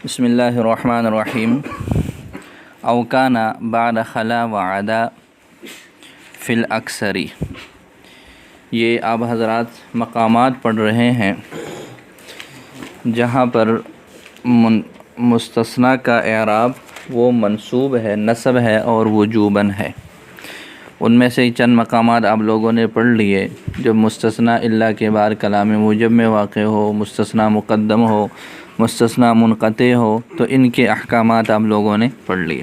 بسم اللہ الرحمن الرحیم اوکان بعد خلا و عدا فی الاکثری۔ یہ آپ حضرات مقامات پڑھ رہے ہیں جہاں پر مستثنیٰ کا اعراب وہ منصوب ہے، نصب ہے اور وجوباً ہے۔ ان میں سے چند مقامات آپ لوگوں نے پڑھ لیے۔ جب مستثنیٰ الا کے بعد کلام موجب میں واقع ہو، مستثنیٰ مقدم ہو، مستثنیٰ منقطع ہو، تو ان کے احکامات آپ لوگوں نے پڑھ لیے۔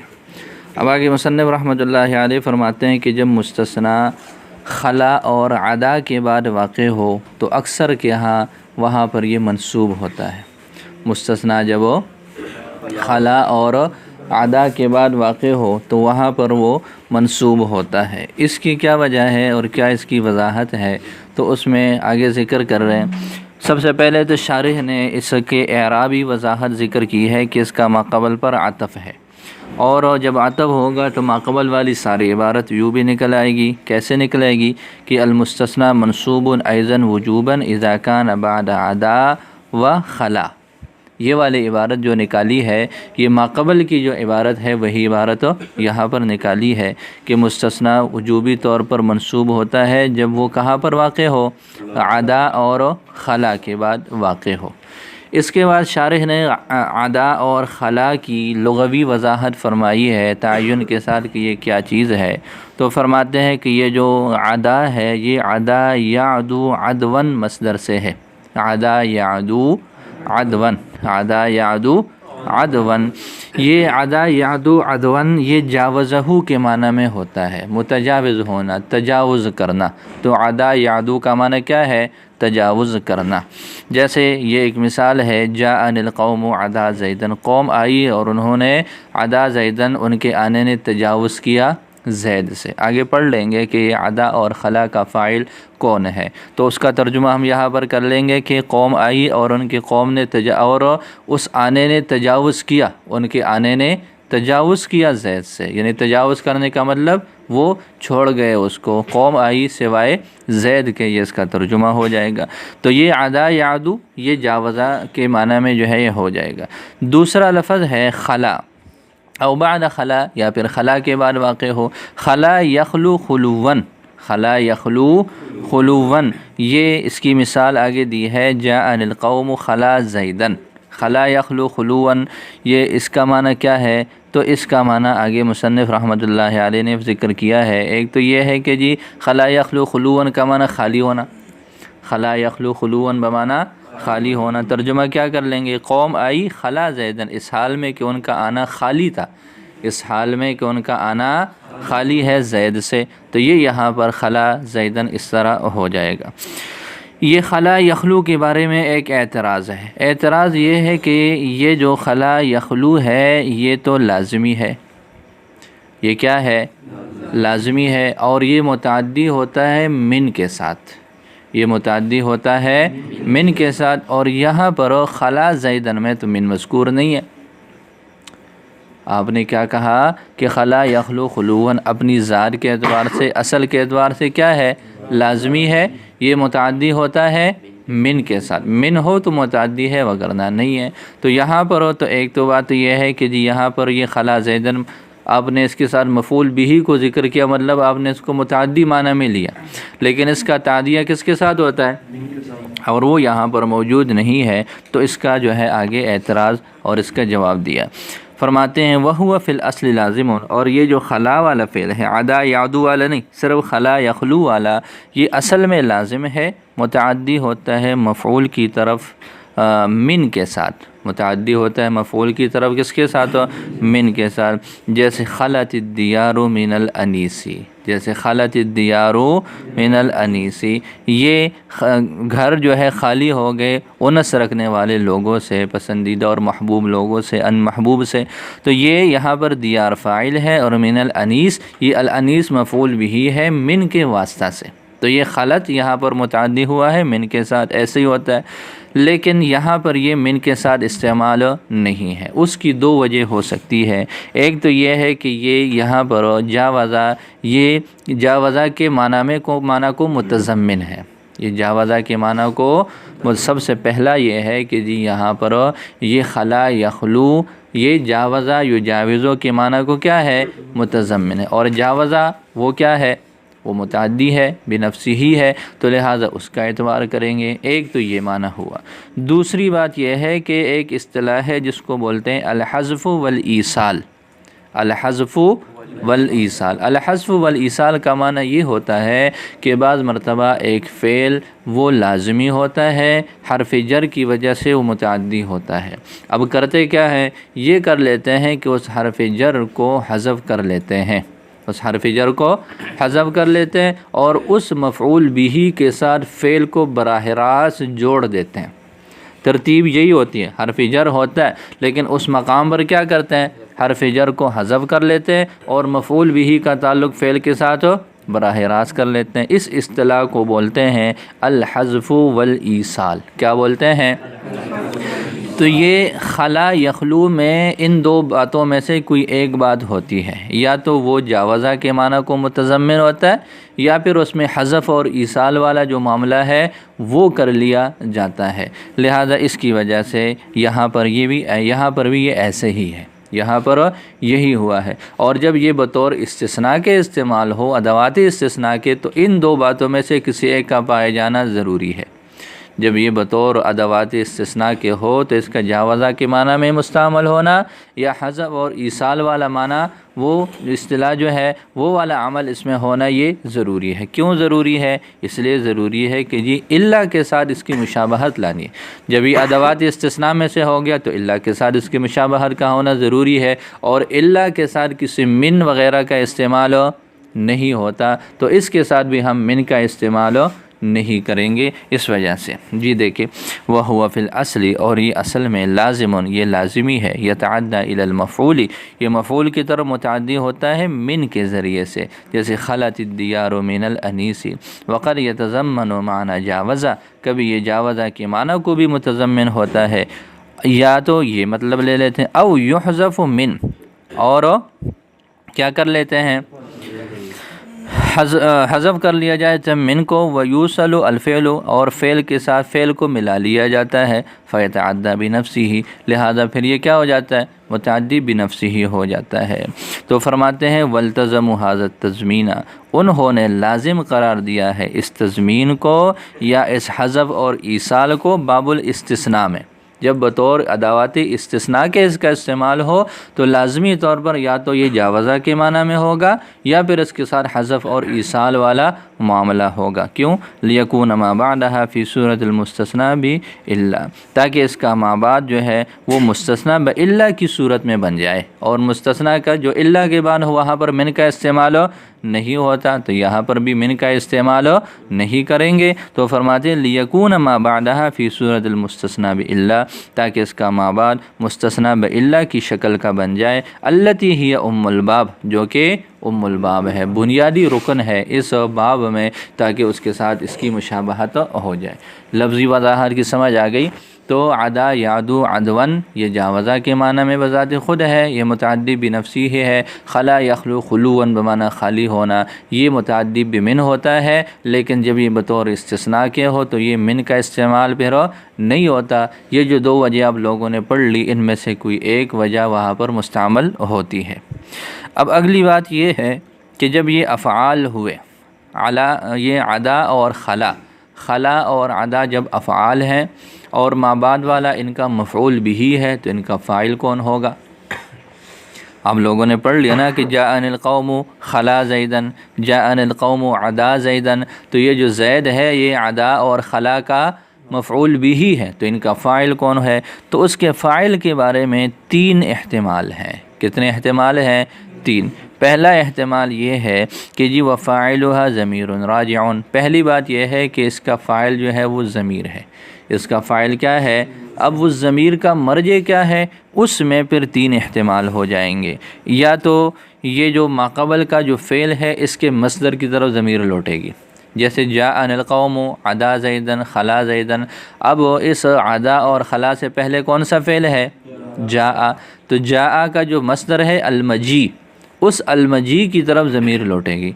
اب آگے مصنف رحمۃ اللہ علیہ فرماتے ہیں کہ جب مستثنیٰ خلا اور عدا کے بعد واقع ہو تو اکثر کے ہاں وہاں پر یہ منصوب ہوتا ہے۔ مستثنیٰ جب وہ خلا اور عدا کے بعد واقع ہو تو وہاں پر وہ منصوب ہوتا ہے۔ اس کی کیا وجہ ہے اور کیا اس کی وضاحت ہے تو اس میں آگے ذکر کر رہے ہیں۔ سب سے پہلے تو شارح نے اس کے اعرابی وضاحت ذکر کی ہے کہ اس کا ماقبل پر عطف ہے، اور جب عطف ہوگا تو ماقبل والی ساری عبارت یوں بھی نکل آئے گی۔ کیسے نکل آئے گی کہ المستثنیٰ منصوب ایضاً وجوباً اذا کان بعد عدا و خلا۔ یہ والی عبارت جو نکالی ہے، یہ ماقبل کی جو عبارت ہے وہی عبارت یہاں پر نکالی ہے کہ مستثنیٰ وجوبی طور پر منصوب ہوتا ہے جب وہ کہاں پر واقع ہو، عدا اور خلا کے بعد واقع ہو۔ اس کے بعد شارح نے عدا اور خلا کی لغوی وضاحت فرمائی ہے تعین کے ساتھ کہ یہ کیا چیز ہے۔ تو فرماتے ہیں کہ یہ جو عدا ہے یہ عدا یعدو عدواً مصدر سے ہے۔ عدا یعدو عدواً، عدا یعدو عدواً، یہ عدا یعدو عدواً یہ جاوزہو کے معنی میں ہوتا ہے، متجاوز ہونا، تجاوز کرنا۔ تو عدا یعدو کا معنی کیا ہے؟ تجاوز کرنا۔ جیسے یہ ایک مثال ہے، جاءنی القوم عدا زیدن، قوم آئی اور انہوں نے عدا زیدن، ان کے آنے نے تجاوز کیا زید سے۔ آگے پڑھ لیں گے کہ یہ عدا اور خلا کا فاعل کون ہے، تو اس کا ترجمہ ہم یہاں پر کر لیں گے کہ قوم آئی اور ان کی قوم نے اور اس آنے نے تجاوز کیا، ان کے آنے نے تجاوز کیا زید سے، یعنی تجاوز کرنے کا مطلب وہ چھوڑ گئے اس کو، قوم آئی سوائے زید کے، یہ اس کا ترجمہ ہو جائے گا۔ تو یہ عدا یعدو یہ جاوزہ کے معنی میں جو ہے یہ ہو جائے گا۔ دوسرا لفظ ہے خلا او بعد خلا، یا پھر خلا کے بعد واقع ہو۔ خلا یخلو خلوًا، خلا یخلو خلوًا، یہ اس کی مثال آگے دی ہے، جاءنی القوم خلا زیدن۔ خلا یخلو خلوًا یہ اس کا معنی کیا ہے؟ تو اس کا معنی آگے مصنف رحمۃ اللہ علیہ نے ذکر کیا ہے۔ ایک تو یہ ہے کہ جی خلا یخلو خلوًا کا معنی خالی ہونا، خلا یخلو خلوًا بمعنی خالی ہونا۔ ترجمہ کیا کر لیں گے؟ قوم آئی خلا زیدن، اس حال میں کہ ان کا آنا خالی تھا، اس حال میں کہ ان کا آنا خالی ہے زید سے، تو یہ یہاں پر خلا زیدن اس طرح ہو جائے گا۔ یہ خلا یخلو کے بارے میں ایک اعتراض ہے۔ اعتراض یہ ہے کہ یہ جو خلا یخلو ہے یہ تو لازمی ہے، یہ کیا ہے؟ لازمی ہے، اور یہ متعدی ہوتا ہے من کے ساتھ، یہ متعدی ہوتا ہے من کے ساتھ، اور یہاں پر خلا زیدن میں تو من مذکور نہیں ہے۔ آپ نے کیا کہا کہ خلا یخلو خلوًا اپنی ذات کے اعتبار سے، اصل کے اعتبار سے کیا ہے؟ لازمی ہے، یہ متعدی ہوتا ہے من کے ساتھ، من ہو تو متعدی ہے وگرنہ نہیں ہے۔ تو یہاں پر ہو تو ایک تو بات یہ ہے کہ جی یہاں پر یہ خلا زیدن آپ نے اس کے ساتھ مفعول بہ کو ذکر کیا، مطلب آپ نے اس کو متعدی معنی میں لیا، لیکن اس کا تعدیہ کس کے ساتھ ہوتا ہے؟ اور وہ یہاں پر موجود نہیں ہے، تو اس کا جو ہے آگے اعتراض اور اس کا جواب دیا۔ فرماتے ہیں وَهُوَ فِي الْأَصْلِ لَازِمٌ، اور یہ جو خلا والا فعل ہے، عدا یعدو والا نہیں، صرف خلا یخلو والا، یہ اصل میں لازم ہے، متعدی ہوتا ہے مفعول کی طرف من کے ساتھ، متعدی ہوتا ہے مفعول کی طرف کس کے ساتھ؟ من کے ساتھ۔ جیسے خلت الدیار من الانیسی، جیسے خلت الدیار من الانیسی، یہ گھر جو ہے خالی ہو گئے انس رکھنے والے لوگوں سے، پسندیدہ اور محبوب لوگوں سے، ان محبوب سے۔ تو یہ یہاں پر دیار فاعل ہے اور من الانیس یہ الانیس مفعول بھی ہے من کے واسطہ سے، تو یہ خلط یہاں پر متعدی ہوا ہے من کے ساتھ، ایسے ہی ہوتا ہے، لیکن یہاں پر یہ من کے ساتھ استعمال نہیں ہے۔ اس کی دو وجہ ہو سکتی ہے، ایک تو یہ ہے کہ یہ یہاں پر جاوزہ، یہ جاوزہ کے معنی کو متضمن ہے، یہ جاوزہ کے معنی کو سب سے پہلا یہ ہے کہ جی یہاں پر یہ خلا یخلو، یہ جاوزہ یجاوزو کے معنی کو کیا ہے؟ متضمن ہے، اور جاوزہ وہ کیا ہے؟ وہ متعدی ہے، بنفسی ہی ہے، تو لہٰذا اس کا اعتبار کریں گے۔ ایک تو یہ معنی ہوا۔ دوسری بات یہ ہے کہ ایک اصطلاح ہے جس کو بولتے ہیں الحذف والایصال۔ الحذف والایصال، الحذف والایصال کا معنی یہ ہوتا ہے کہ بعض مرتبہ ایک فعل وہ لازمی ہوتا ہے، حرف جر کی وجہ سے وہ متعدی ہوتا ہے۔ اب کرتے کیا ہے؟ یہ کر لیتے ہیں کہ اس حرف جر کو حذف کر لیتے ہیں، اس حرف جر کو حذف کر لیتے ہیں اور اس مفعول بھی کے ساتھ فعل کو براہ راست جوڑ دیتے ہیں۔ ترتیب یہی ہوتی ہے، حرف جر ہوتا ہے لیکن اس مقام پر کیا کرتے ہیں؟ حرف جر کو حذف کر لیتے ہیں اور مفعول بھی کا تعلق فعل کے ساتھ براہ راست کر لیتے ہیں۔ اس اصطلاح کو بولتے ہیں الحذف والایصال۔ کیا بولتے ہیں؟ تو یہ خلا یخلو میں ان دو باتوں میں سے کوئی ایک بات ہوتی ہے، یا تو وہ جاوزہ کے معنی کو متضمن ہوتا ہے یا پھر اس میں حذف اور ایصال والا جو معاملہ ہے وہ کر لیا جاتا ہے۔ لہذا اس کی وجہ سے یہاں پر بھی یہ ایسے ہی ہے، یہاں پر یہی ہوا ہے۔ اور جب یہ بطور استثناء کے استعمال ہو، ادوات استثناء کے، تو ان دو باتوں میں سے کسی ایک کا پائے جانا ضروری ہے۔ جب یہ بطور ادوات استثناء کے ہو تو اس کا جاوزہ کے معنی میں مستعمل ہونا یا حذف اور ایصال والا معنی، وہ اصطلاح جو ہے وہ والا عمل اس میں ہونا یہ ضروری ہے۔ کیوں ضروری ہے؟ اس لیے ضروری ہے کہ جی الا کے ساتھ اس کی مشابہت لانی ہے۔ جب یہ ادوات استثناء میں سے ہو گیا تو الا کے ساتھ اس کی مشابہت کا ہونا ضروری ہے، اور الا کے ساتھ کسی من وغیرہ کا استعمال نہیں ہوتا، تو اس کے ساتھ بھی ہم من کا استعمال نہیں کریں گے اس وجہ سے۔ جی دیکھیں، وَهُوَ فِي الْأَصْلِ، اور یہ اصل میں لازم، یہ لازمی ہے، يتعدى إلى المفعول، یہ مفعول کی طرف متعدی ہوتا ہے من کے ذریعے سے، جیسے خلت الدیار من الانیس، وقد يتضمن معنی جاوزہ، کبھی یہ جاوزہ کے معنی کو بھی متضمن ہوتا ہے، یا تو یہ مطلب لے لیتے ہیں او یحذف من، اور کیا کر لیتے ہیں؟ حذف کر لیا جائے تو من کو، ویوصل الفعل، اور فعل کے ساتھ فعل کو ملا لیا جاتا ہے، فیتعدی بنفسہ، لہذا پھر یہ کیا ہو جاتا ہے؟ متعدی بنفسہ ہو جاتا ہے۔ تو فرماتے ہیں والتزموا ھذا التضمین، انہوں نے لازم قرار دیا ہے اس تضمین کو یا اس حذف اور ایصال کو باب الاستثناء میں۔ جب بطور ادوات استثناء کے اس کا استعمال ہو تو لازمی طور پر یا تو یہ جاوزہ کے معنی میں ہوگا یا پھر اس کے ساتھ حذف اور ایصال والا معاملہ ہوگا۔ کیوں؟ لیکون ما بعدها فی صورت المستثنیٰ بإلا، تاکہ اس کا ما بعد جو ہے وہ مستثنیٰ بإلا کی صورت میں بن جائے، اور مستثنیٰ کا جو الا کے بعد ہو وہاں پر من کا استعمال نہیں ہوتا تو یہاں پر بھی من کا استعمال نہیں کریں گے۔ تو فرماتے ہیں لیکون ما بعدها فی صورت المستثنیٰ بإلا، تاکہ اس کا ما بعد مستثنیٰ بإلا کی شکل کا بن جائے، التی ہی ام الباب، جو کہ ام الباب ہے، بنیادی رکن ہے اس باب میں، تاکہ اس کے ساتھ اس کی مشابہت ہو جائے۔ لفظی وضاحت کی سمجھ آ گئی؟ تو عدا یعدو عدون یہ جاوزہ کے معنی میں بذات خود ہے، یہ متعدی بنفسی ہی ہے۔ خلا یخلو خلوًا بمعنی خالی ہونا، یہ متعدی بمن ہوتا ہے، لیکن جب یہ بطور استثناء کے ہو تو یہ من کا استعمال پھر نہیں ہوتا۔ یہ جو دو وجہ آپ لوگوں نے پڑھ لی، ان میں سے کوئی ایک وجہ وہاں پر مستعمل ہوتی ہے۔ اب اگلی بات یہ ہے کہ جب یہ افعال ہوئے، یہ عدا اور خلا اور عدا جب افعال ہیں اور ما بعد والا ان کا مفعول بھی ہے، تو ان کا فاعل کون ہوگا؟ آپ لوگوں نے پڑھ لیا نا کہ جاءن القوم خلا زیدن، جاءن القوم عدا زیدن، تو یہ جو زید ہے یہ عدا اور خلا کا مفعول بھی ہے، تو ان کا فاعل کون ہے؟ تو اس کے فاعل کے بارے میں تین احتمال ہیں۔ کتنے احتمال ہیں؟ تین۔ پہلا احتمال یہ ہے کہ جی وفاعلها ضمیر راجع، پہلی بات یہ ہے کہ اس کا فاعل جو ہے وہ ضمیر ہے، اس کا فاعل کیا ہے؟ اب اس ضمیر کا مرجع کیا ہے؟ اس میں پھر تین احتمال ہو جائیں گے، یا تو یہ جو ماقبل کا جو فعل ہے اس کے مصدر کی طرف ضمیر لوٹے گی، جیسے جاءن القوم عدا زیدن خلا زیدن، اب اس عدا اور خلا سے پہلے کون سا فعل ہے؟ جاء، تو جاء کا جو مصدر ہے المجی، اس المجی کی طرف ضمیر لوٹے گی۔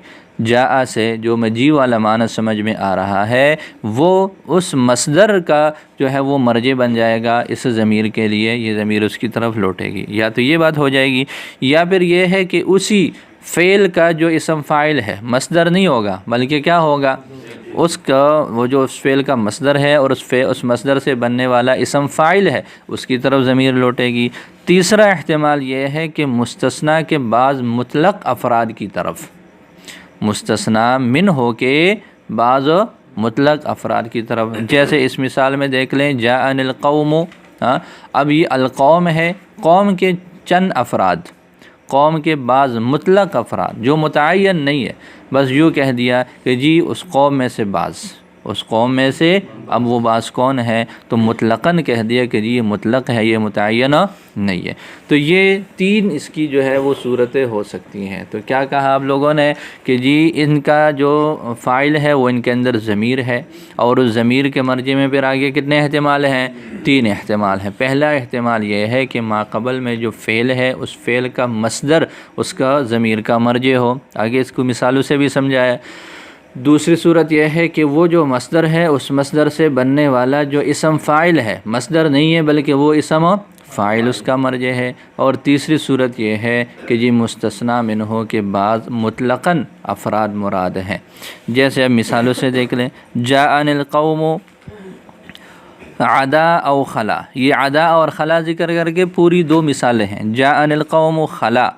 جاء سے جو مجیء والا معنی سمجھ میں آ رہا ہے وہ اس مصدر کا جو ہے وہ مرجع بن جائے گا اس ضمیر کے لیے، یہ ضمیر اس کی طرف لوٹے گی، یا تو یہ بات ہو جائے گی، یا پھر یہ ہے کہ اسی فعل کا جو اسم فاعل ہے مصدر نہیں ہوگا بلکہ کیا ہوگا، اس کا وہ جو اس فعل کا مصدر ہے اور اس مصدر سے بننے والا اسم فاعل ہے اس کی طرف ضمیر لوٹے گی۔ تیسرا احتمال یہ ہے کہ مستثنیٰ کے بعض مطلق افراد کی طرف، مستثنیٰ من ہو کے بعض مطلق افراد کی طرف، جیسے اس مثال میں دیکھ لیں جاءن القوم، اب یہ القوم ہے، قوم کے چند افراد، قوم کے بعض مطلق افراد جو متعین نہیں ہے، بس یوں کہہ دیا کہ جی اس قوم میں سے بعض، اس قوم میں سے، اب وہ بعض کون ہے تو مطلقاً کہہ دیا کہ جی یہ مطلق ہے، یہ متعین نہیں ہے۔ تو یہ تین اس کی جو ہے وہ صورتیں ہو سکتی ہیں۔ تو کیا کہا آپ لوگوں نے کہ جی ان کا جو فاعل ہے وہ ان کے اندر ضمیر ہے، اور اس ضمیر کے مرجع میں پھر آگے کتنے احتمال ہیں، تین احتمال ہیں۔ پہلا احتمال یہ ہے کہ ما قبل میں جو فعل ہے اس فعل کا مصدر اس کا ضمیر کا مرجع ہو، آگے اس کو مثالوں سے بھی سمجھایا۔ دوسری صورت یہ ہے کہ وہ جو مصدر ہے اس مصدر سے بننے والا جو اسم فاعل ہے، مصدر نہیں ہے بلکہ وہ اسم فاعل اس کا مرجع ہے۔ اور تیسری صورت یہ ہے کہ جی مستثنیٰ منہ کے بعض مطلقاً افراد مراد ہیں، جیسے اب مثالوں سے دیکھ لیں جاءن القوم عدا او خلا، یہ عدا اور خلا ذکر کر کے پوری دو مثالیں ہیں، جاءن القوم خلا،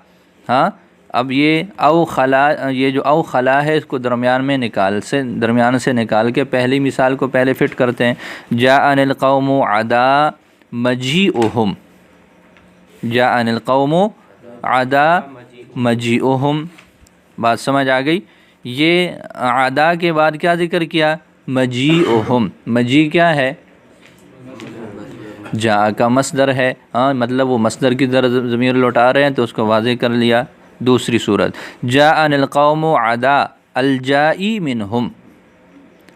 ہاں اب یہ او خلا، یہ جو او خلا ہے اس کو درمیان سے نکال کے پہلی مثال کو پہلے فٹ کرتے ہیں، جاءن القوم عدا مجیئہم، جاءن القوم عدا مجیئہم، بات سمجھ آ گئی۔ یہ عدا کے بعد کیا ذکر کیا، مجیئہم، مجیء کیا ہے، جاء کا مصدر ہے، مطلب وہ مصدر کی ضمیر لوٹا رہے ہیں تو اس کو واضح کر لیا۔ دوسری صورت جاءن القوم عدا الجائی منہم،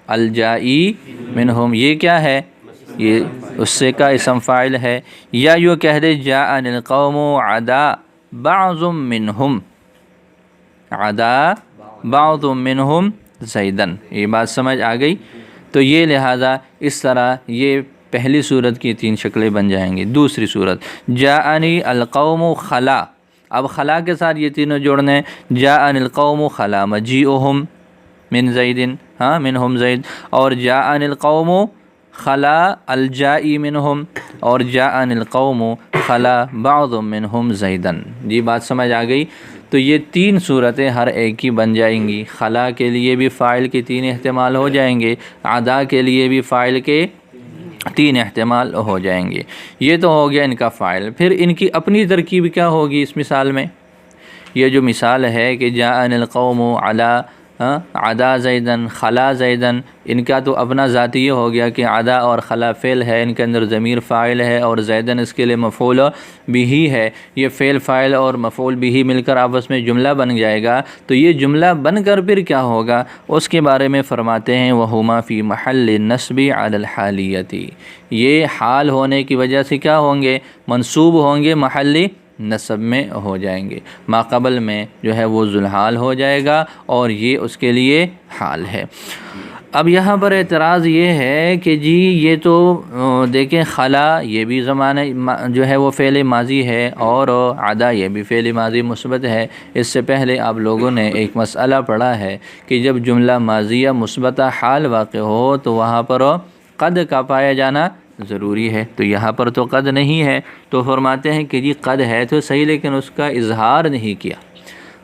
الجائی منہم یہ کیا ہے، یہ اس سے کا اسم فاعل ہے، یا یوں کہہ دے جاءن القوم عدا بعض منہم، عدا بعض منہم زیدن، یہ بات سمجھ آ گئی۔ تو یہ لہٰذا اس طرح یہ پہلی صورت کی تین شکلیں بن جائیں گی۔ دوسری صورت جاءنی القوم خلا، اب خلا کے ساتھ یہ تینوں جوڑنے، جاءن القوم خلا مجیئہم من زید، منہم زید، اور جاءن القوم خلا الجائی منہم، اور جاءن القوم خلا بعض منہم زیدن، یہ بات سمجھ آ گئی۔ تو یہ تین صورتیں ہر ایک کی بن جائیں گی، خلا کے لیے بھی فاعل کے تین احتمال ہو جائیں گے، عدا کے لیے بھی فاعل کے تین احتمال ہو جائیں گے۔ یہ تو ہو گیا ان کا فاعل، پھر ان کی اپنی ترکیب کیا ہوگی اس مثال میں، یہ جو مثال ہے کہ جاءن القوم علی عدا زیدن خلا زیدن، ان کا تو اپنا ذاتی یہ ہو گیا کہ عدا اور خلا فعل ہے، ان کے اندر ضمیر فاعل ہے اور زیدن اس کے لیے مفعول بھی ہے، یہ فعل فاعل اور مفعول بھی مل کر آپس میں جملہ بن جائے گا۔ تو یہ جملہ بن کر پھر کیا ہوگا اس کے بارے میں فرماتے ہیں وَهُمَا فِي مَحَلِّ النَّصْبِ عَلَى الْحَالِيَّةِ، یہ حال ہونے کی وجہ سے کیا ہوں گے، منصوب ہوں گے، محل نصب میں ہو جائیں گے، ما قبل میں جو ہے وہ ذوالحال ہو جائے گا اور یہ اس کے لیے حال ہے۔ اب یہاں پر اعتراض یہ ہے کہ جی یہ تو دیکھیں خلا یہ بھی زمانہ جو ہے وہ فعل ماضی ہے اور عدا یہ بھی فعل ماضی مثبت ہے۔ اس سے پہلے آپ لوگوں نے ایک مسئلہ پڑھا ہے کہ جب جملہ ماضیہ مثبتہ حال واقع ہو تو وہاں پر قد کا پایا جانا ضروری ہے، تو یہاں پر تو قد نہیں ہے، تو فرماتے ہیں کہ جی قد ہے تو صحیح لیکن اس کا اظہار نہیں کیا،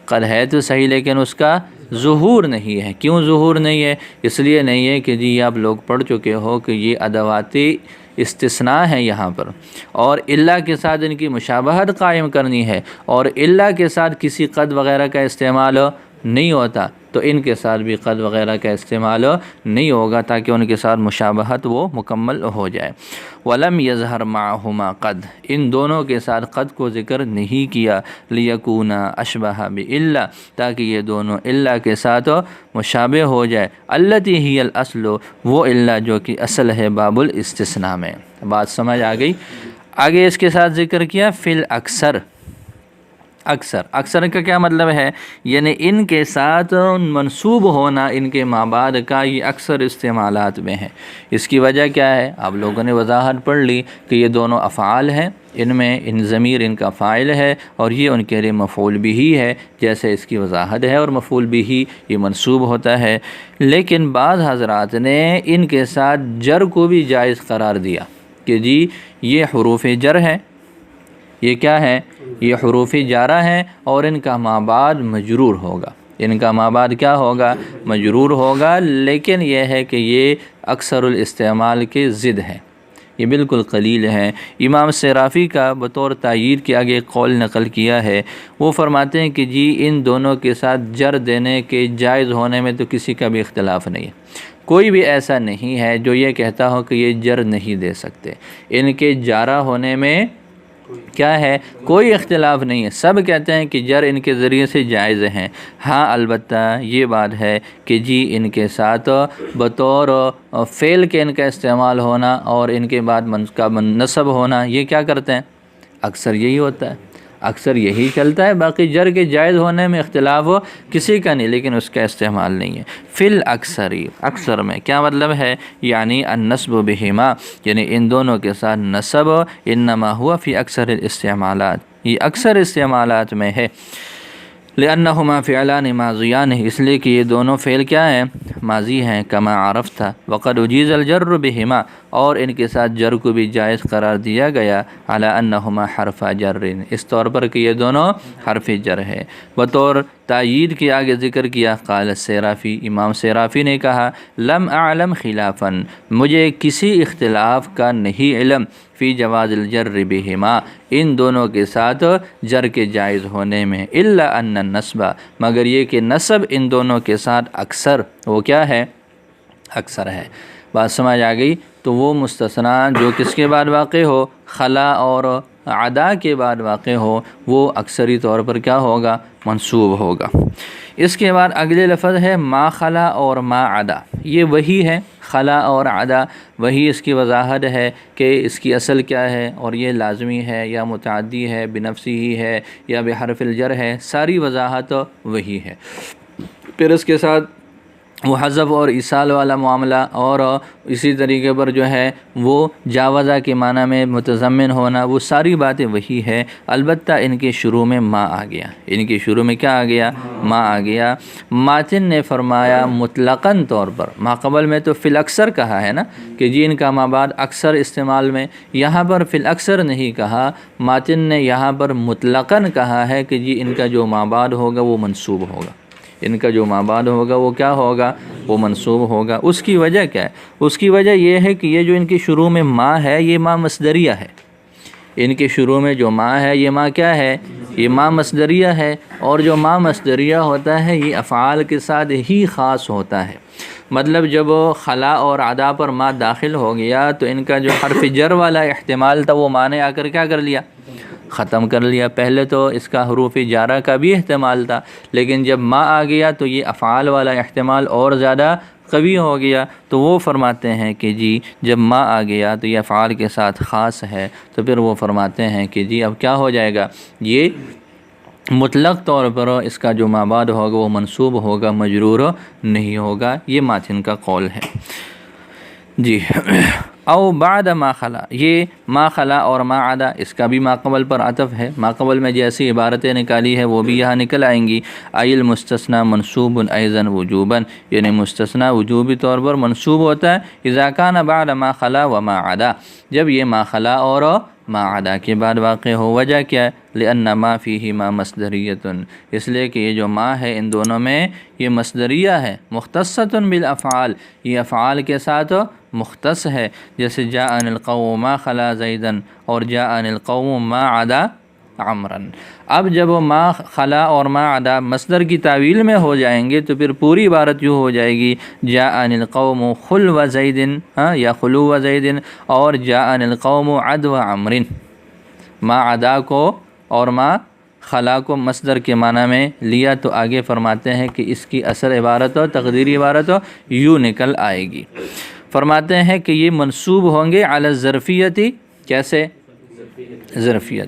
قد ہے تو صحیح لیکن اس کا ظہور نہیں ہے۔ کیوں ظہور نہیں ہے؟ اس لیے نہیں ہے کہ جی آپ لوگ پڑھ چکے ہو کہ یہ ادواتی استثناء ہیں یہاں پر، اور الا کے ساتھ ان کی مشابہت قائم کرنی ہے، اور الا کے ساتھ کسی قد وغیرہ کا استعمال نہیں ہوتا، تو ان کے ساتھ بھی قد وغیرہ کا استعمال نہیں ہوگا تاکہ ان کے ساتھ مشابہت وہ مکمل ہو جائے۔ وَلَمْ يَظْهَرْ مَعَهُمَا قَدْ، ان دونوں کے ساتھ قد کو ذکر نہیں کیا، لِيَكُونَ أَشْبَهَ بِإِلَّا، تاکہ یہ دونوں الا کے ساتھ مشابہ ہو جائے، الَّتِي هِيَ الْأَصْلُ، وہ الا جو کہ اصل ہے باب الاستثناء میں۔ بات سمجھ آ گئی؟ آگے اس کے ساتھ ذکر کیا فی الاکثر، اکثر، اکثر کا کیا مطلب ہے؟ یعنی ان کے ساتھ منسوب ہونا ان کے ما بعد کا یہ اکثر استعمالات میں ہے۔ اس کی وجہ کیا ہے؟ آپ لوگوں نے وضاحت پڑھ لی کہ یہ دونوں افعال ہیں، ان میں ان ضمیر ان کا فاعل ہے اور یہ ان کے لیے مفعول بھی ہے، جیسے اس کی وضاحت ہے، اور مفعول بھی یہ منصوب ہوتا ہے۔ لیکن بعض حضرات نے ان کے ساتھ جر کو بھی جائز قرار دیا کہ جی یہ حروف جر ہے، یہ کیا ہے؟ یہ حروف جارہ ہیں اور ان کا ما بعد مجرور ہوگا، ان کا ما بعد کیا ہوگا؟ مجرور ہوگا، لیکن یہ ہے کہ یہ اکثر الاستعمال کے ضد ہے، یہ بالکل قلیل ہے۔ امام صرافی کا بطور تائید کے آگے قول نقل کیا ہے، وہ فرماتے ہیں کہ جی ان دونوں کے ساتھ جر دینے کے جائز ہونے میں تو کسی کا بھی اختلاف نہیں ہے، کوئی بھی ایسا نہیں ہے جو یہ کہتا ہو کہ یہ جر نہیں دے سکتے، ان کے جارہ ہونے میں کیا ہے؟ کوئی اختلاف نہیں ہے، سب کہتے ہیں کہ جر ان کے ذریعے سے جائز ہیں۔ ہاں البتہ یہ بات ہے کہ جی ان کے ساتھ بطور فعل کے ان کا استعمال ہونا اور ان کے بعد کا نصب ہونا، یہ کیا کرتے ہیں؟ اکثر یہی ہوتا ہے، اکثر یہی چلتا ہے، باقی جر کے جائز ہونے میں اختلاف ہو کسی کا نہیں، لیکن اس کا استعمال نہیں ہے۔ فی الاکثری، اکثر میں کیا مطلب ہے؟ یعنی النصب بہما، یعنی ان دونوں کے ساتھ نصب انما ہوا فی اکثر الاستعمالات، یہ اکثر استعمالات میں ہے۔ لأنہما فعلان ماضیان، اس لیے کہ یہ دونوں فعل کیا ہیں؟ ماضی ہیں۔ کما عرفت، وقد اجیز الجر بہما، اور ان کے ساتھ جر کو بھی جائز قرار دیا گیا، علی انہما حرف جر، اس طور پر کہ یہ دونوں حرف جر ہے۔ بطور تائید کے آگے ذکر کیا، قال الصرافی، امام صرافی نے کہا، لم اعلم خلافا، مجھے کسی اختلاف کا نہیں علم، فی جواز الجر بہما، ان دونوں کے ساتھ جر کے جائز ہونے میں، الا ان النصب، مگر یہ کہ نصب ان دونوں کے ساتھ اکثر، وہ کیا ہے؟ اکثر ہے۔ بات سمجھ آ گئی؟ تو وہ مستثنا جو کس کے بعد واقع ہو؟ خلا اور عدا کے بعد واقع ہو، وہ اکثری طور پر کیا ہوگا؟ منصوب ہوگا۔ اس کے بعد اگلے لفظ ہے ما خلا اور ما عدا، یہ وہی ہے، خلا اور عدا وہی، اس کی وضاحت ہے کہ اس کی اصل کیا ہے اور یہ لازمی ہے یا متعدی ہے، بنفسی ہی ہے یا بحرف الجر ہے، ساری وضاحت وہی ہے۔ پھر اس کے ساتھ وہ حذف اور ایصال والا معاملہ، اور اسی طریقے پر جو ہے وہ جاوزہ کے معنی میں متضمن ہونا، وہ ساری باتیں وہی ہے، البتہ ان کے شروع میں ما آ گیا، ان کے شروع میں کیا آ گیا؟ ما آ گیا۔ ماتن نے فرمایا مطلقاً طور پر، ما قبل میں تو فی الاکثر کہا ہے نا کہ جی ان کا ما بعد اکثر استعمال میں، یہاں پر فی الاکثر نہیں کہا، ماتن نے یہاں پر مطلقاً کہا ہے کہ جی ان کا جو ما بعد ہوگا وہ منصوب ہوگا، ان کا جو ما بعد ہوگا وہ کیا ہوگا؟ وہ منصوب ہوگا۔ اس کی وجہ کیا ہے؟ اس کی وجہ یہ ہے کہ یہ جو ان کے شروع میں ما ہے، یہ ما مصدریہ ہے، ان کے شروع میں جو ما ہے یہ ما کیا ہے؟ یہ ما مصدریہ ہے، اور جو ما مصدریہ ہوتا ہے یہ افعال کے ساتھ ہی خاص ہوتا ہے۔ مطلب جب خلا اور عدا پر ما داخل ہو گیا تو ان کا جو حرف جر والا احتمال تھا وہ ما نے آ کر کیا کر لیا؟ ختم کر لیا۔ پہلے تو اس کا حروف جارہ کا بھی احتمال تھا، لیکن جب ما آ گیا تو یہ افعال والا احتمال اور زیادہ قوی ہو گیا، تو وہ فرماتے ہیں کہ جی جب ما آ گیا تو یہ افعال کے ساتھ خاص ہے، تو پھر وہ فرماتے ہیں کہ جی اب کیا ہو جائے گا؟ یہ مطلق طور پر اس کا جو ما بعد ہوگا وہ منصوب ہوگا، مجرور نہیں ہوگا۔ یہ ماتن کا قول ہے جی۔ او بعد ما خلا، یہ ما خلا اور ما عدا اس کا بھی ما قبل پر عطف ہے، ما قبل میں جیسی عبارتیں نکالی ہے وہ بھی یہاں نکل آئیں گی۔ ای المستثنی منصوب ایضا وجوبا، یعنی مستثنی وجوبی طور پر منصوب ہوتا ہے، اذا کان بعد ما خلا و ما عدا، جب یہ ما خلا اور ما عدا کے بعد واقع ہو۔ وجہ کیا ہے؟ لأن ما فیہما مصدریۃ، اس لیے کہ یہ جو ما ہے ان دونوں میں یہ مصدریہ ہے، مختصۃ بالافعال، یہ افعال کے ساتھ مختص ہے، جیسے جاءنی القوم ما خلا زیدا اور جاءنی القوم ما عدا عمرا۔ اب جب ما خلا اور ما عدا مصدر کی تعویل میں ہو جائیں گے تو پھر پوری عبارت یوں ہو جائے گی، جاءنی القوم خلو زید، یا خلو زید، اور جاءنی القوم عدو عمر۔ ما عدا کو اور ما خلا کو مصدر کے معنی میں لیا تو آگے فرماتے ہیں کہ اس کی اصل عبارت و تقدیری عبارت یوں نکل آئے گی۔ فرماتے ہیں کہ یہ منصوب ہوں گے علی الظرفیتی، کیسے؟ ظرفیت،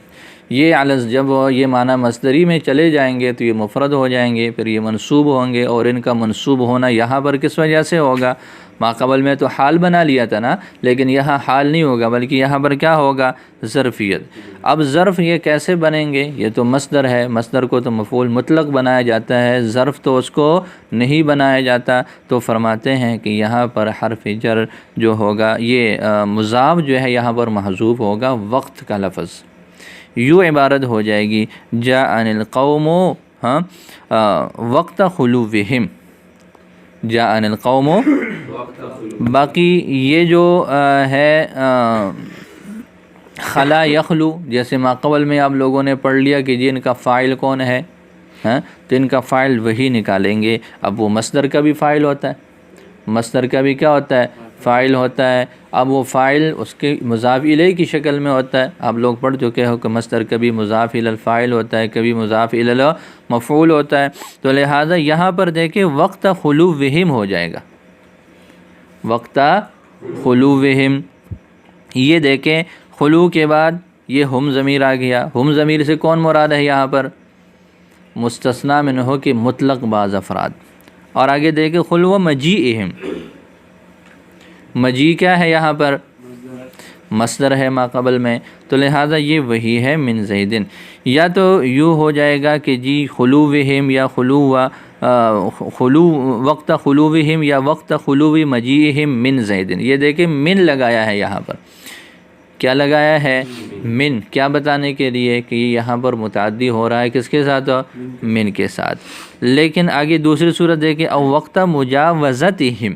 یہ جب یہ معنی مصدری میں چلے جائیں گے تو یہ مفرد ہو جائیں گے، پھر یہ منصوب ہوں گے، اور ان کا منصوب ہونا یہاں پر کس وجہ سے ہوگا؟ ماقبل میں تو حال بنا لیا تھا نا، لیکن یہاں حال نہیں ہوگا بلکہ یہاں پر کیا ہوگا؟ ظرفیت۔ اب ظرف یہ کیسے بنیں گے؟ یہ تو مصدر ہے، مصدر کو تو مفعول مطلق بنایا جاتا ہے، ظرف تو اس کو نہیں بنایا جاتا۔ تو فرماتے ہیں کہ یہاں پر حرف جر جو ہوگا یہ مضاف جو ہے یہاں پر محذوف ہوگا، وقت کا لفظ یوں عبارت ہو جائے گی جاءنی القوم وقت خلوہم، جاءنی القوم۔ باقی یہ جو ہے خلا یخلو، جیسے ماقبل میں آپ لوگوں نے پڑھ لیا کہ جی ان کا فاعل کون ہے، تو ان کا فاعل وہی نکالیں گے۔ اب وہ مصدر کا بھی فاعل ہوتا ہے، مصدر کا بھی کیا ہوتا ہے؟ فاعل ہوتا ہے۔ اب وہ فاعل اس کے مضاف الیہ کی شکل میں ہوتا ہے۔ آپ لوگ پڑھ چکے ہو کہ مصدر کبھی مضاف الی الفاعل ہوتا ہے، کبھی مضاف الی المفعول ہوتا ہے۔ تو لہٰذا یہاں پر دیکھیں وقت خلوہم ہو جائے گا، وقت خلوہم۔ یہ دیکھیں خلو کے بعد یہ ہم ضمیر آ گیا، ہم ضمیر سے کون مراد ہے یہاں پر؟ مستثنیٰ منہ کے مطلق بعض افراد۔ اور آگے دیکھیں خلو مجیئہم، مجیء کیا ہے یہاں پر؟ مصدر ہے ماقبل میں، تو لہٰذا یہ وہی ہے من زیدن۔ یا تو یوں ہو جائے گا کہ جی خلوہم یا خلو وقت خلوہم یا وقت خلو مجیئہم من زیدن۔ یہ دیکھیں من لگایا ہے یہاں پر، کیا لگایا ہے؟ من، کیا بتانے کے لیے کہ یہاں پر متعدی ہو رہا ہے کس کے ساتھ؟ من کے ساتھ۔ لیکن آگے دوسری صورت دیکھیں او وقت مجاوزتہم،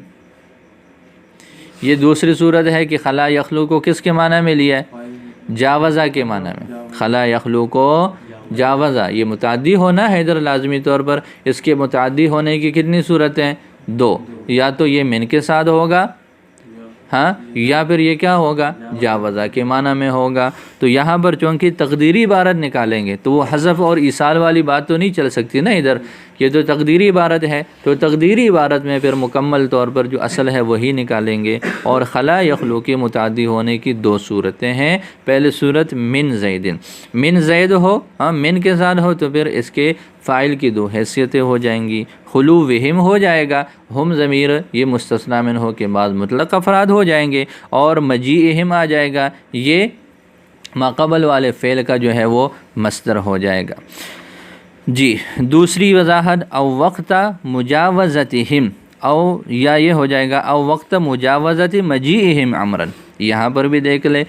یہ دوسری صورت ہے کہ خلا یخلو کو کس کے معنی میں لیا ہے؟ جاوزہ کے معنی میں۔ خلا یخلو کو جاوزہ، یہ متعدی ہونا ہے ادھر لازمی طور پر۔ اس کے متعدی ہونے کی کتنی صورتیں؟ دو، یا تو یہ من کے ساتھ ہوگا یا پھر یہ کیا ہوگا؟ جاوزہ کے معنی میں ہوگا۔ تو یہاں پر چونکہ تقدیری عبارت نکالیں گے تو وہ حذف اور ایصال والی بات تو نہیں چل سکتی نا ادھر، یہ تو تقدیری عبارت ہے، تو تقدیری عبارت میں پھر مکمل طور پر جو اصل ہے وہی نکالیں گے۔ اور خلا یخلو کے متعدی ہونے کی دو صورتیں ہیں۔ پہلی صورت من زیدن، من زید ہو، من کے ساتھ ہو تو پھر اس کے فاعل کی دو حیثیتیں ہو جائیں گی، خلو وہم ہو جائے گا، ہم ضمیر یہ مستثنیٰ منہ کے بعد مطلق افراد ہو جائیں گے، اور مجیئہم آ جائے گا، یہ ماقبل والے فعل کا جو ہے وہ مصدر ہو جائے گا۔ جی دوسری وضاحت او وقت مجاوزتہم، او یا یہ ہو جائے گا او وقت مجاوزت مجیئہم عمرن۔ یہاں پر بھی دیکھ لے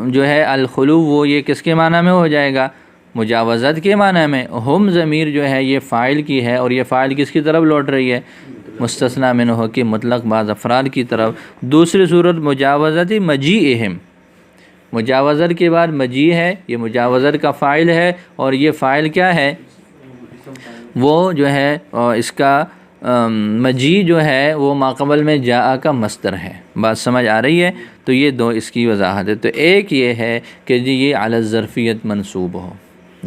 جو ہے الخلو وہ یہ کس کے معنی میں ہو جائے گا؟ مجاوزت کے معنی میں۔ ہم ضمیر جو ہے یہ فاعل کی ہے، اور یہ فاعل کس کی طرف لوٹ رہی ہے؟ مستثنیٰ منہ کے مطلق بعض افراد کی طرف۔ دوسری صورت مجاوزت مجیئہم، مجاوزت کے بعد مجیء ہے، یہ مجاوزت کا فاعل ہے، اور یہ فاعل کیا ہے؟ وہ جو ہے اس کا مجیء جو ہے وہ ماقبل میں جاء کا مصدر ہے۔ بات سمجھ آ رہی ہے؟ تو یہ دو اس کی وضاحت ہے۔ تو ایک یہ ہے کہ جی یہ علی الظرفیت منصوب ہو،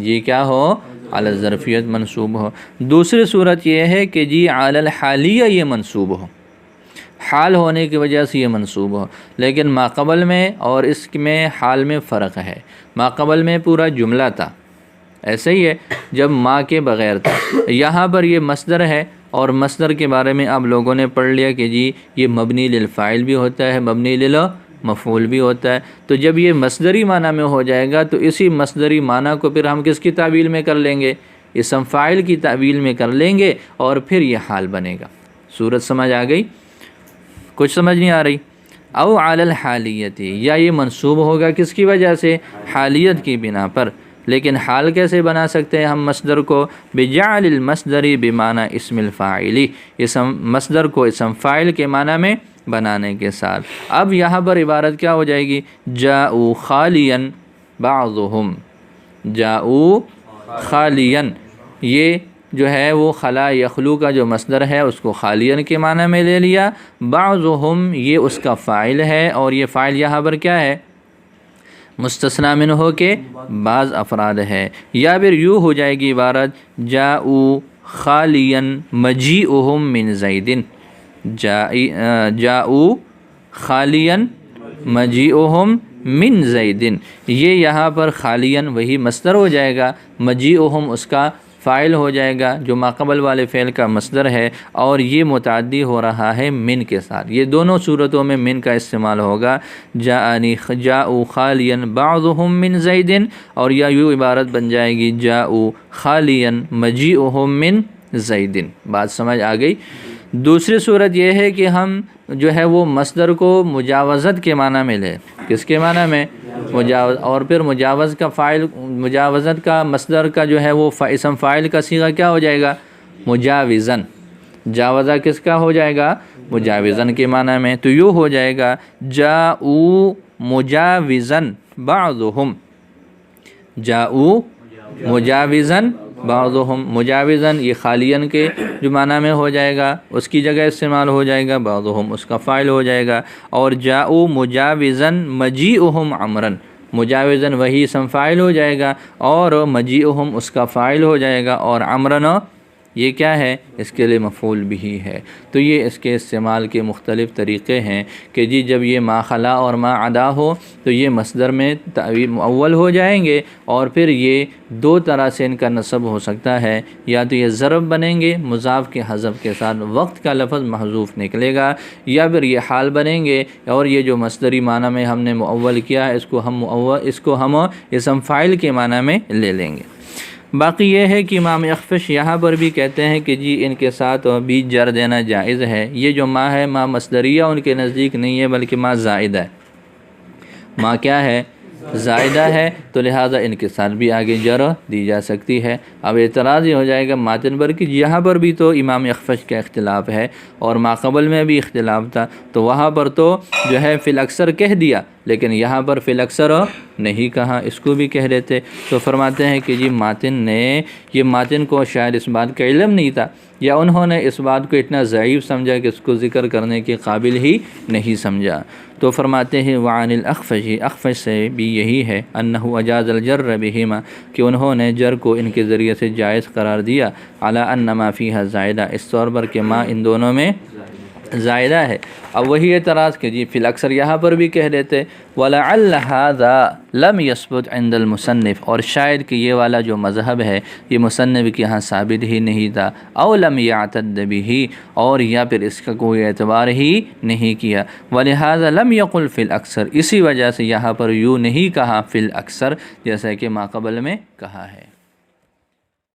یہ کیا ہو؟ علی الظرفیت منصوب ہو۔ دوسری صورت یہ ہے کہ جی علی الحالیہ یہ منصوب ہو، حال ہونے کی وجہ سے یہ منصوب ہو، لیکن ماقبل میں اور اس میں حال میں فرق ہے۔ ماقبل میں پورا جملہ تھا، ایسے ہی ہے جب ما کے بغیر تھا، یہاں پر یہ مصدر ہے، اور مصدر کے بارے میں آپ لوگوں نے پڑھ لیا کہ جی یہ مبنی للفاعل بھی ہوتا ہے، مبنی للمفعول بھی ہوتا ہے۔ تو جب یہ مصدری معنی میں ہو جائے گا تو اسی مصدری معنی کو پھر ہم کس کی تعویل میں کر لیں گے؟ اسم فاعل کی تعویل میں کر لیں گے، اور پھر یہ حال بنے گا۔ صورت سمجھ آ گئی؟ کچھ سمجھ نہیں آ رہی؟ او علی الحالیت، یا یہ منصوب ہوگا کس کی وجہ سے؟ حالیت کی بنا پر۔ لیکن حال کیسے بنا سکتے ہیں ہم مصدر کو؟ بجعل المصدر بمعنی اسم الفاعل، اسم مصدر کو اسم فاعل کے معنی میں بنانے کے ساتھ۔ اب یہاں پر عبارت کیا ہو جائے گی؟ جاءوا خالیا بعضهم، جاءوا خالیا، یہ جو ہے وہ خلا یخلو کا جو مصدر ہے اس کو خالین کے معنی میں لے لیا، بعضهم یہ اس کا فاعل ہے، اور یہ فاعل یہاں پر کیا ہے؟ مستثنیٰ منہ کے بعض افراد ہے۔ یا پھر یوں ہو جائے گی عبارت جاءوا خالیا مجیئہم من زیدن، جاءوا خالیا مجیئہم من زیدن، یہ یہاں پر خالیاً وہی مصدر ہو جائے گا، مجیئہم اس کا فاعل ہو جائے گا جو ماقبل والے فعل کا مصدر ہے، اور یہ متعدی ہو رہا ہے من کے ساتھ۔ یہ دونوں صورتوں میں من کا استعمال ہوگا، جاءوا خالیا بعضهم من زید، اور یا یوں عبارت بن جائے گی جاءوا خالیا مجیئهم من زید۔ بات سمجھ آ گئی؟ دوسری صورت یہ ہے کہ ہم جو ہے وہ مصدر کو مجاوزت کے معنی میں لیں۔ کس کے معنی میں؟ مجاوز، اور پھر مجاوز کا فاعل، مجاوزت کا مصدر کا جو ہے وہ اسم فاعل کا صیغہ کیا ہو جائے گا؟ مجاوزن۔ جاوزہ کس کا ہو جائے گا؟ مجاوزن کے معنی میں، تو یوں ہو جائے گا جاءوا مجاوزن بعضهم، جاءوا مجاوزن بعضهم، مجاوزن یہ خالیاً کے جو معنی میں ہو جائے گا اس کی جگہ استعمال ہو جائے گا، بعضهم اس کا فاعل ہو جائے گا، اور جاءوا مجاوزن مجیئهم عمرن، مجاوزن وہی اسم فاعل ہو جائے گا اور مجیئهم اس کا فاعل ہو جائے گا، اور عمرن یہ کیا ہے؟ اس کے لیے مفعول بھی ہے۔ تو یہ اس کے استعمال کے مختلف طریقے ہیں کہ جی جب یہ ما خلا اور ما عدا ہو تو یہ مصدر میں مؤول ہو جائیں گے، اور پھر یہ دو طرح سے ان کا نصب ہو سکتا ہے، یا تو یہ ظرف بنیں گے مضاف کے حذف کے ساتھ، وقت کا لفظ محذوف نکلے گا، یا پھر یہ حال بنیں گے، اور یہ جو مصدری معنی میں ہم نے مؤول کیا ہے اس کو ہم اسم فاعل کے معنی میں لے لیں گے۔ باقی یہ ہے کہ امام اخفش یہاں پر بھی کہتے ہیں کہ جی ان کے ساتھ بھی جر دینا جائز ہے۔ یہ جو ما ہے ما مصدریہ ان کے نزدیک نہیں ہے بلکہ ما زائدہ ہے، ما کیا ہے؟ زائدہ ہے، تو لہٰذا ان کے ساتھ بھی آگے جر دی جا سکتی ہے۔ اب اعتراض یہ ہو جائے گا ماتن پر کہ یہاں پر بھی تو امام اخفش کا اختلاف ہے اور ماقبل میں بھی اختلاف تھا، تو وہاں پر تو جو ہے فی الاکثر کہہ دیا لیکن یہاں پر فی الاکثر نہیں کہا، اس کو بھی کہہ دیتے۔ تو فرماتے ہیں کہ جی ماتن نے یہ ماتن کو شاید اس بات کا علم نہیں تھا، یا انہوں نے اس بات کو اتنا ضعیف سمجھا کہ اس کو ذکر کرنے کے قابل ہی نہیں سمجھا۔ تو فرماتے ہیں وعن الاخفش، اخفش سے بھی یہی ہے انہ اجاز الجر بہما، کہ انہوں نے جر کو ان کے ذریعے سے جائز قرار دیا، علی ان ما فیہا زائدہ، اس طور پر کہ ما ان دونوں میں زائدہ ہے۔ اب وہی اعتراض کہ جی فی الاکثر یہاں پر بھی کہہ دیتے وَلَعَلَّ هَذَا لَمْ يَثْبُتْ عِنْدَ الْمُصَنِّف، اور شاید کہ یہ والا جو مذہب ہے یہ مصنف کے ہاں ثابت ہی نہیں تھا، او لم يعتد به، اور یا پھر اس کا کوئی اعتبار ہی نہیں کیا، وَلِهَذَا لَمْ يَقُلْ فِي الْأَكْثَرِ، اسی وجہ سے یہاں پر یوں نہیں کہا فی الاکثر جیسا کہ ما قبل میں کہا ہے۔